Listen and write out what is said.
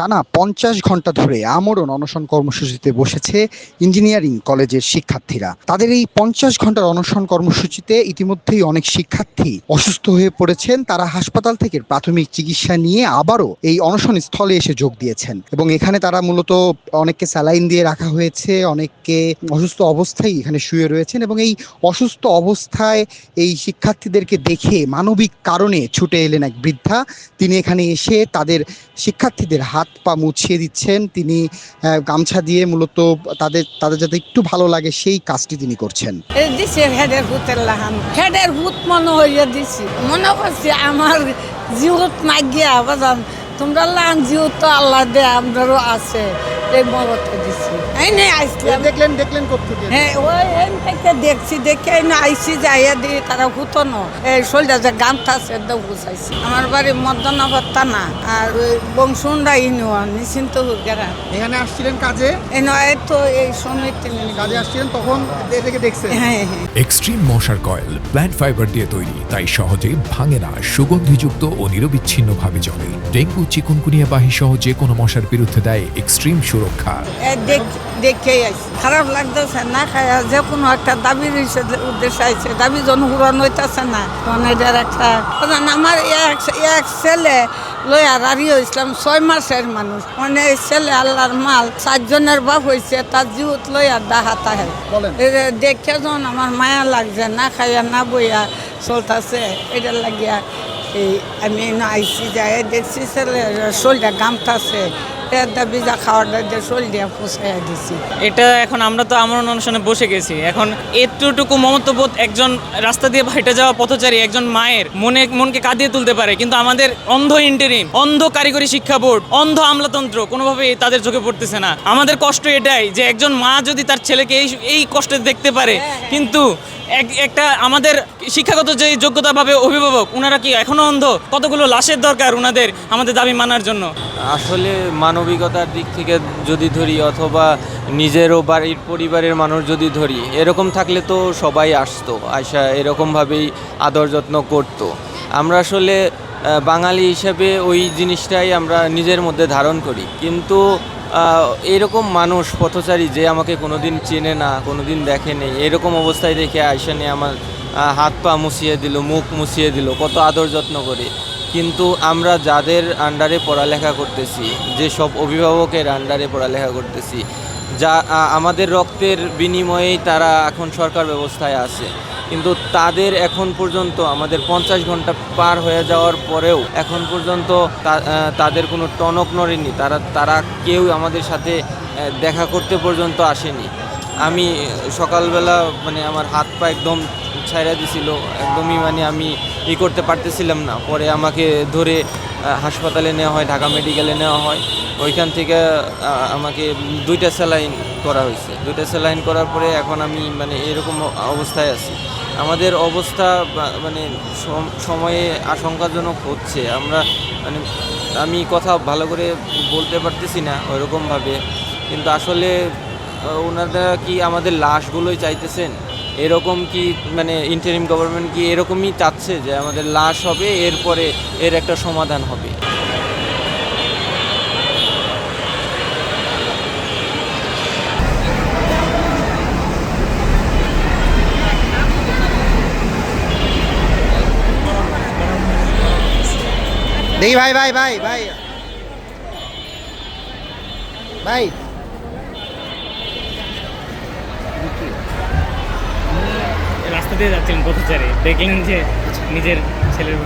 টানা 50 ঘন্টা ধরে আমরণ অনশন কর্মসূচিতে বসেছে ইঞ্জিনিয়ারিং কলেজের শিক্ষার্থীরা। তাদের এই 50 ঘন্টার অনশন কর্মসূচিতে ইতিমধ্যেই অনেক শিক্ষার্থী অসুস্থ হয়ে পড়েছেন। তারা হাসপাতাল থেকে প্রাথমিক চিকিৎসা নিয়ে আবারও এই অনশন স্থলে এসে যোগ দিয়েছেন এবং এখানে তারা মূলত অনেককে স্যালাইন দিয়ে রাখা হয়েছে, অনেককে অসুস্থ অবস্থায় এখানে শুয়ে রয়েছেন এবং এই অসুস্থ অবস্থায় এই শিক্ষার্থীদেরকে দেখে মানবিক কারণে ছুটে এলেন এক বৃদ্ধা। তিনি এখানে এসে তাদের শিক্ষার্থীদের হাত পা মুছিয়ে দিচ্ছেন। তিনি গামছা দিয়ে মূলত তাদের যাতে একটু ভালো লাগে সেই কাজটি তিনি করছেন। হেডের ভূতের লাহান হেডের ভূত মনে হইয়া দিছি, মনে করছি আমার জিউত মাগিয়া বাজান তোমরা লান জিউ তো আল্লাহ দে আমারও আছে, এই মরতে দিছি। এই নে আইসলাম, দেখলেন কোত্থেকে? হ্যাঁ ওই এন থেকে দেখছি, দেখে এনে আইসি যাইয়া দিয়ে তারা হুতনো এই শরীরটা যে গামটা আছে একদম গুছাইছি। আমার বাড়ি মদনাবাদ থানা আর ওই বংশুন্ডা ইউনিয়ন নিশ্চিন্তপুর গ্রাম। এখানে আসছিলেন কাজে? এই নয় তো এই সমিতি কাজে আসছিলেন তখন এদেরকে দেখছেন? হ্যাঁ হ্যাঁ। এক্সট্রিম মশার কয়েল প্ল্যান্ট ফাইবার দিয়ে তৈরি, তাই সহজে ভাঙে না, সুগন্ধিযুক্ত ও নিরবিচ্ছিন্নভাবে জ্বলে। ডেঙ্গু, চিকুনগুনিয়া বাহি সহ যে কোনো মশার বিরুদ্ধে দেয় এক্সট্রিম সুরক্ষা। দেখে আইসি, খারাপ লাগতেছে না, খায়া যে কোনো একটা দাবির উদ্দেশ্যে আইছে, দাবি জনপুরান হইতেছে না। তখন এটার একটা আমার এক ছেলে লইয়া রাড়িও ইসলাম 6 মাসের মানুষ, মানে এই ছেলে আল্লাহর মাল, 4 জনের বাপ হয়েছে, তার জিউত লইয়া ডাহা তাহে দেখে যখন আমার মায়া লাগছে, না খাইয়া না বইয়া চলতেছে, এটা লাগিয়া এই আমি আইসি যাই দেখছি ছেলে শরীরটা গামতাছে, ভিজা খাওয়াটা দিয়ে শরীর দিয়ে ফুসাইয়া দিছি। এটা এখন আমরা তো আমরণ অনুষ্ঠানে বসে গেছি, এখন এতটুকু মমত্ববোধ একজন রাস্তা দিয়ে হেঁটে যাওয়া পথচারী একজন মায়ের মনকে কাঁদিয়ে তুলতে পারে, কিন্তু আমাদের অন্ধ ইন্টারিম, অন্ধ কারিগরি শিক্ষা বোর্ড, অন্ধ আমলাতন্ত্র কোনোভাবে তাদের চোখে পড়তেছে না। আমাদের কষ্ট এটাই যে একজন মা যদি তার ছেলেকে এই কষ্টে দেখতে পারে, কিন্তু একটা আমাদের শিক্ষাগত যে যোগ্যতা ভাবে অভিভাবক, ওনারা কি এখনো অন্ধ? কতগুলো লাশের দরকার ওনাদের আমাদের দাবি মানার জন্য। আসলে মানবিকতার দিক থেকে যদি ধরি, অথবা নিজেরও বাড়ির পরিবারের মানুষ যদি ধরি, এরকম থাকলে তো সবাই আসতো, আয়সা এরকমভাবেই আদর যত্ন করতো। আমরা আসলে বাঙালি হিসেবে ওই জিনিসটাই আমরা নিজের মধ্যে ধারণ করি, কিন্তু এরকম মানুষ পথচারী যে আমাকে কোনোদিন চেনে না, কোনোদিন দেখে নেই, এরকম অবস্থায় দেখে আয়সা নিয়ে আমার হাত পা মুছিয়ে দিল, মুখ মুছিয়ে দিল, কত আদর যত্ন করে। কিন্তু আমরা যাদের আন্ডারে পড়ালেখা করতেছি, যে সব অভিভাবকের আন্ডারে পড়ালেখা করতেছি, যা আমাদের রক্তের বিনিময়েই তারা এখন সরকার ব্যবস্থায় আছে, কিন্তু তাদের এখন পর্যন্ত আমাদের 50 ঘন্টা পার হয়ে যাওয়ার পরেও এখন পর্যন্ত তাদের কোনো টনক নড়েনি। তারা কেউ আমাদের সাথে দেখা করতে পর্যন্ত আসেনি। আমি সকালবেলা মানে আমার হাত পা একদম ছাইড়া দিছিল, একদমই মানে আমি করতে পারতেছিলাম না। পরে আমাকে ধরে হাসপাতালে নেওয়া হয়, ঢাকা মেডিকেলে নেওয়া হয়। ওইখান থেকে আমাকে 2টা স্যালাইন করা হয়েছে। 2টা স্যালাইন করার পরে এখন আমি মানে এরকম অবস্থায় আছি। আমাদের অবস্থা মানে সময়ে আশঙ্কাজনক হচ্ছে। মানে আমি কথা ভালো করে বলতে পারতেছি না ওইরকমভাবে, কিন্তু আসলে ওনারা কি আমাদের লাশগুলোই চাইতেছেন? এরকম কি মানে ইন্টারিম গভর্নমেন্ট কি এরকমই চাচ্ছে যে আমাদের লাশ হবে, এরপরে এর একটা সমাধান হবে? দেখি ভাই ভাই ভাই ভাই ভাই রাস্তা দিয়ে যাচ্ছিলেন পথচারী, দেখলেন যে নিজের ছেলের